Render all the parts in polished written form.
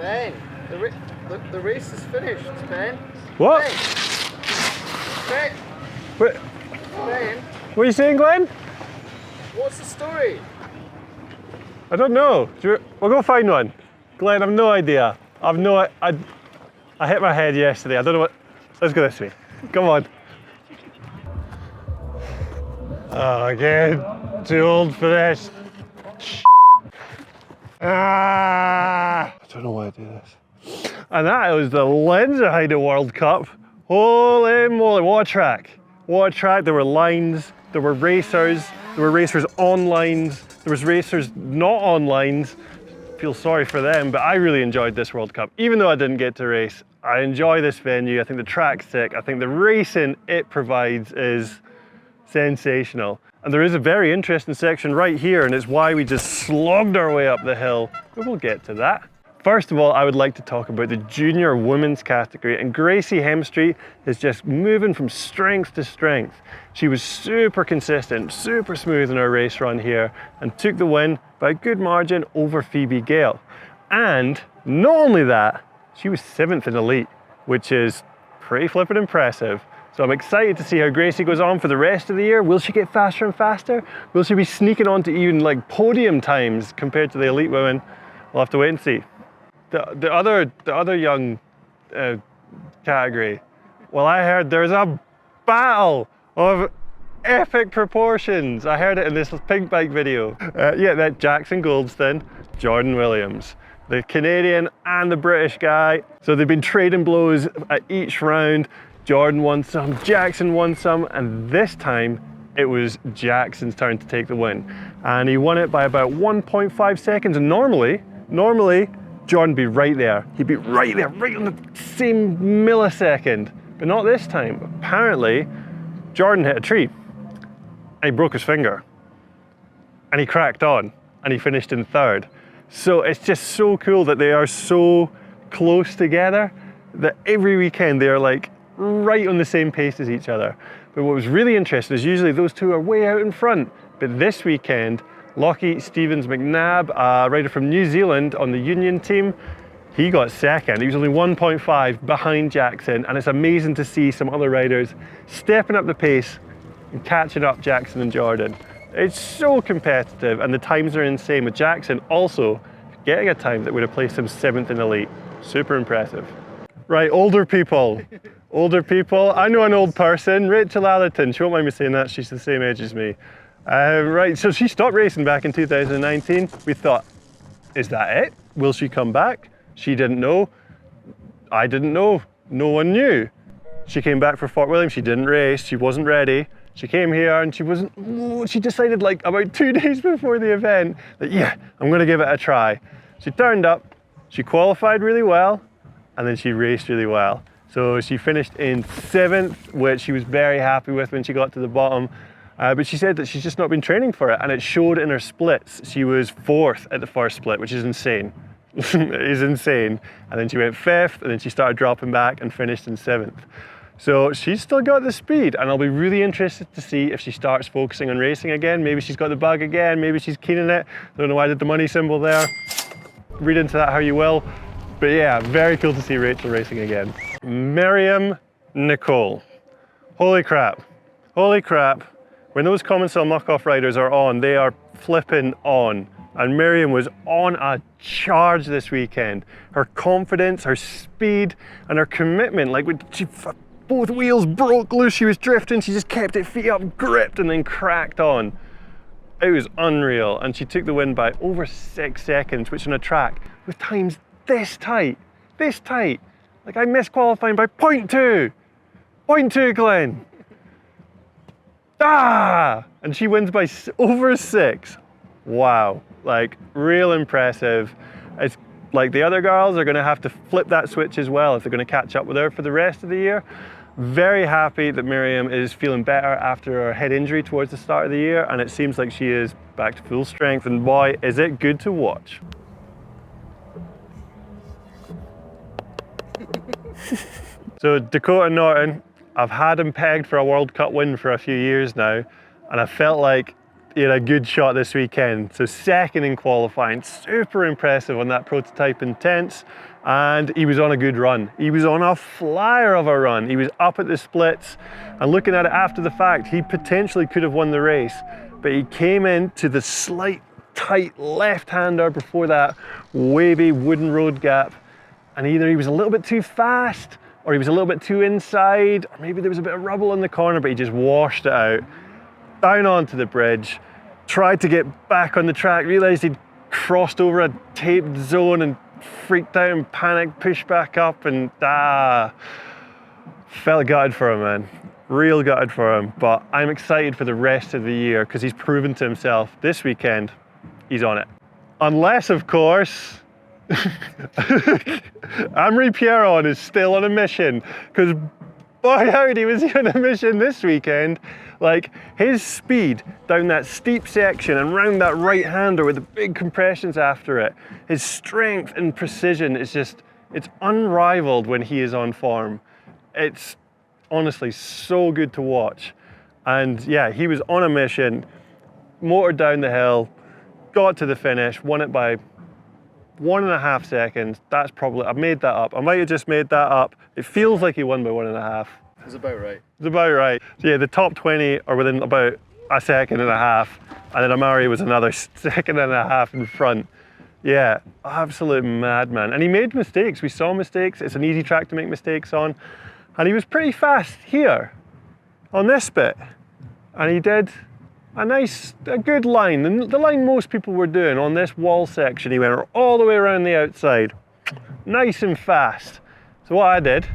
Ben, the race is finished, Ben. What? Ben. What? Ben, What are you saying, Glenn? what's the story? I don't know. We'll go find one. Glenn, I've no idea. I've no. I hit my head yesterday. I don't know what. Let's go this way. Come on. Oh, again. Too old for this. Ah! I don't know why I do this. And that was the Lenzerheide World Cup. Holy moly, what a track. What a track. There were lines, there were racers on lines, there was racers not on lines. Feel sorry for them, but I really enjoyed this World Cup. Even though I didn't get to race, I enjoy this venue. I think the track's sick. I think the racing it provides is sensational. And there is a very interesting section right here, and it's why we just slogged our way up the hill, but we'll get to that. First of all, I would like to talk about the junior women's category, and Gracie Hemstreet is just moving from strength to strength. She was super consistent, super smooth in her race run here, and took the win by a good margin over Phoebe Gale. And not only that, she was 7th in elite, which is pretty flippin' impressive. So I'm excited to see how Gracie goes on for the rest of the year. Will she get faster and faster? Will she be sneaking on to even like podium times compared to the elite women? We'll have to wait and see. The other young category, well, I heard there's a battle of epic proportions. I heard it in this Pinkbike video. Yeah, that Jackson Goldston, Jordan Williams, the Canadian and the British guy. So they've been trading blows at each round. Jordan won some, Jackson won some, and this time it was Jackson's turn to take the win. And he won it by about 1.5 seconds. And normally, Jordan would be right there. He'd be right there, right on the same millisecond. But not this time. Apparently, Jordan hit a tree and he broke his finger. And he cracked on and he finished in 3rd. So it's just so cool that they are so close together that every weekend they are like right on the same pace as each other. But what was really interesting is usually those two are way out in front. But this weekend, Lockie Stevens McNabb, a rider from New Zealand on the Union team, he got 2nd. He was only 1.5 behind Jackson, and it's amazing to see some other riders stepping up the pace and catching up Jackson and Jordan. It's so competitive, and the times are insane, with Jackson also getting a time that would have placed him 7th in elite. Super impressive. Right, older people. Older people. I know an old person, Rachel Atherton. She won't mind me saying that, she's the same age as me. Right, so she stopped racing back in 2019. We thought, is that it? Will she come back? She didn't know. I didn't know. No one knew. She came back for Fort William. She didn't race. She wasn't ready. She came here and she decided like about 2 days before the event that, yeah, I'm going to give it a try. She turned up, she qualified really well, and then she raced really well. So she finished in 7th, which she was very happy with when she got to the bottom. But she said that she's just not been training for it, and it showed in her splits. She was 4th at the first split, which is insane. It is insane. And then she went 5th, and then she started dropping back and finished in 7th. So she's still got the speed, and I'll be really interested to see if she starts focusing on racing again. Maybe she's got the bug again, maybe she's keen on it. I don't know why I did the money symbol there. Read into that how you will. But yeah, very cool to see Rachel racing again. Miriam Nicole. Holy crap. Holy crap. When those Commencal muck-off riders are on, they are flipping on. And Miriam was on a charge this weekend. Her confidence, her speed, and her commitment, like when both wheels broke loose, she was drifting, she just kept it feet up, gripped, and then cracked on. It was unreal, and she took the win by over 6 seconds, which on a track with times this tight, like I missed qualifying by 0.2, 0.2, Glenn. And she wins by over 6. Wow, like real impressive. It's like the other girls are gonna have to flip that switch as well if they're gonna catch up with her for the rest of the year. Very happy that Miriam is feeling better after her head injury towards the start of the year, and it seems like she is back to full strength, and boy, is it good to watch. So Dakota Norton, I've had him pegged for a World Cup win for a few years now, and I felt like he had a good shot this weekend. So second in qualifying, super impressive on that prototype intense. And he was on a good run. He was on a flyer of a run. He was up at the splits, and looking at it after the fact, he potentially could have won the race, but he came into the slight tight left-hander before that wavy wooden road gap, and either he was a little bit too fast, or he was a little bit too inside, or maybe there was a bit of rubble in the corner, but he just washed it out. Down onto the bridge, tried to get back on the track, realised he'd crossed over a taped zone and freaked out and panicked, pushed back up, and felt gutted for him, man. Real gutted for him, but I'm excited for the rest of the year because he's proven to himself this weekend he's on it. Unless, of course, Amaury Pierron is still on a mission, because boy howdy was he on a mission this weekend. Like, his speed down that steep section and round that right-hander with the big compressions after it, his strength and precision is just, it's unrivaled when he is on form. It's honestly so good to watch. And yeah, he was on a mission, motored down the hill, got to the finish, won it by 1.5 seconds. That's probably, I made that up. I might have just made that up. It feels like he won by 1.5. It's about right. It's about right. So yeah, the top 20 are within about 1.5 seconds, and then Amaury was another 1.5 seconds in front. Yeah, absolute madman. And he made mistakes. We saw mistakes. It's an easy track to make mistakes on. And he was pretty fast here on this bit. And he did a good line. The line most people were doing on this wall section. He went all the way around the outside. Nice and fast. So what I did,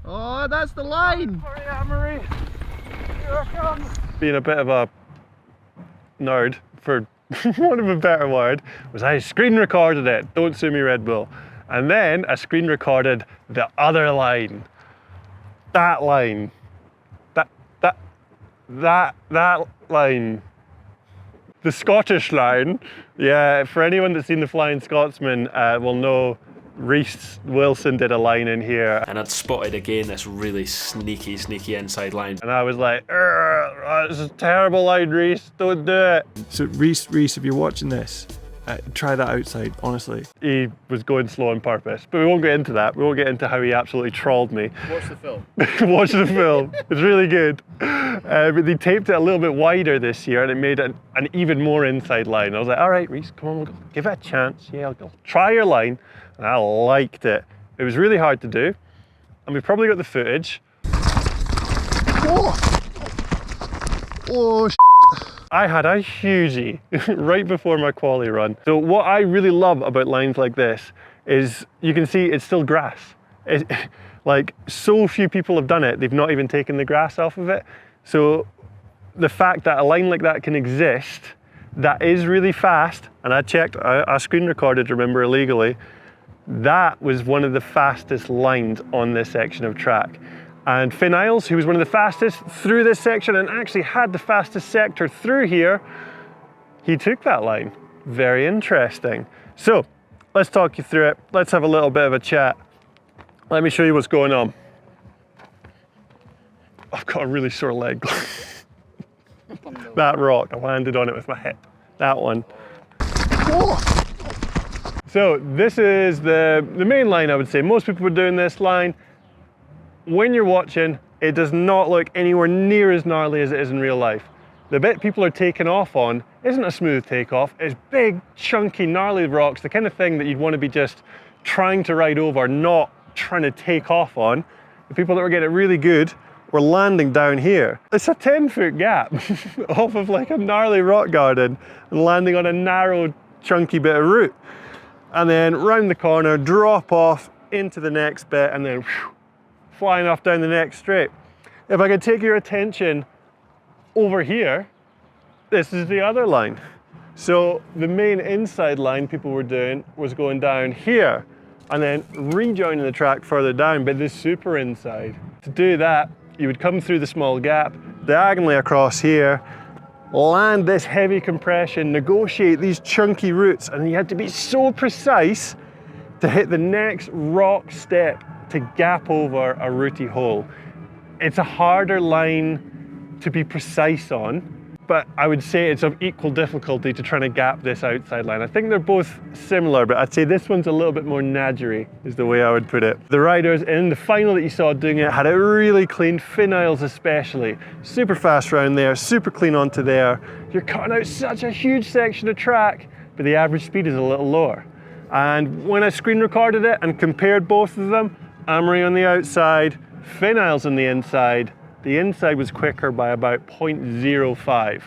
Oh, that's the line! sorry, Amaury. Here it comes. Being a bit of a nerd, for want of a better word, was I screen recorded it. Don't sue me, Red Bull. And then I screen recorded the other line. That line. That line. The Scottish line. Yeah, for anyone that's seen The Flying Scotsman will know Reece Wilson did a line in here. And I'd spotted again this really sneaky inside line. And I was like, this is a terrible line, Reece, don't do it. So Reece, if you're watching this, try that outside, honestly. He was going slow on purpose, but we won't get into that. We won't get into how he absolutely trolled me. Watch the film. Watch the film, it's really good. But they taped it a little bit wider this year, and it made an even more inside line. I was like, all right, Reece, come on, give it a chance. Yeah, I'll try your line. And I liked it. It was really hard to do, and we've probably got the footage. Oh, I had a hugie right before my quali run. So what I really love about lines like this is you can see it's still grass. Like, so few people have done it, they've not even taken the grass off of it. So the fact that a line like that can exist, that is really fast, and I checked, I screen recorded, remember, illegally, that was one of the fastest lines on this section of track. And Finn Isles, who was one of the fastest through this section and actually had the fastest sector through here, he took that line. Very interesting. So let's talk you through it. Let's have a little bit of a chat. Let me show you what's going on. I've got a really sore leg. That rock, I landed on it with my hip. That one. Oh. So this is the main line, I would say. Most people were doing this line. When you're watching, it does not look anywhere near as gnarly as it is in real life. The bit people are taking off on isn't a smooth takeoff. It's big, chunky, gnarly rocks, the kind of thing that you'd want to be just trying to ride over, not trying to take off on. The people that were getting it really good were landing down here. It's a 10-foot gap off of like a gnarly rock garden and landing on a narrow, chunky bit of route. And then round the corner, drop off into the next bit, and then whew, flying off down the next straight. If I could take your attention over here, this is the other line. So the main inside line people were doing was going down here and then rejoining the track further down, but this super inside. To do that, you would come through the small gap, diagonally across here, land this heavy compression, negotiate these chunky routes, and you had to be so precise to hit the next rock step to gap over a rooty hole. It's a harder line to be precise on, but I would say it's of equal difficulty to trying to gap this outside line. I think they're both similar, but I'd say this one's a little bit more nadgery, is the way I would put it. The riders in the final that you saw doing it had it really clean, fin aisles especially. Super fast round there, super clean onto there. You're cutting out such a huge section of track, but the average speed is a little lower. And when I screen recorded it and compared both of them, Amory on the outside, fin aisles on the inside was quicker by about 0.05.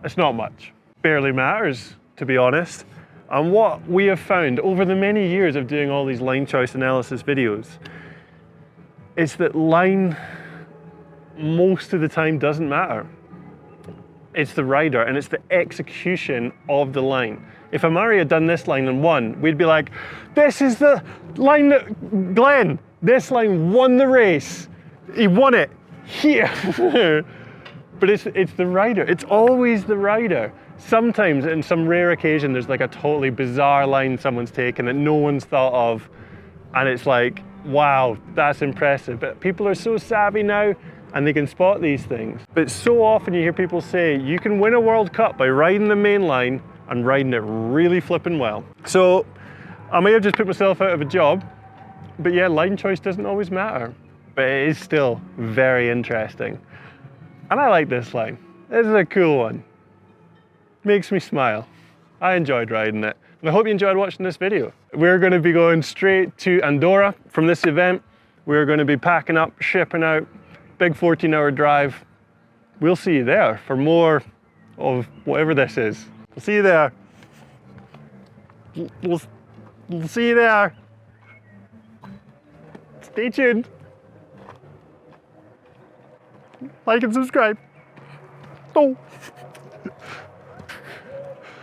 It's not much. Barely matters, to be honest. And what we have found over the many years of doing all these line choice analysis videos is that line most of the time doesn't matter. It's the rider and it's the execution of the line. If Amari had done this line and won, we'd be like, this is the line that Glenn, this line won the race. He won it here. But it's the rider. It's always the rider. Sometimes, in some rare occasion, there's like a totally bizarre line someone's taken that no one's thought of. And it's like, wow, that's impressive. But people are so savvy now and they can spot these things. But so often you hear people say, you can win a World Cup by riding the main line and riding it really flipping well. So I may have just put myself out of a job, but yeah, line choice doesn't always matter. But it is still very interesting. And I like this line. This is a cool one. Makes me smile. I enjoyed riding it. And I hope you enjoyed watching this video. We're going to be going straight to Andorra from this event. We're going to be packing up, shipping out, big 14-hour drive. We'll see you there for more of whatever this is. We'll see you there. We'll see you there. Stay tuned. Like and subscribe. Oh.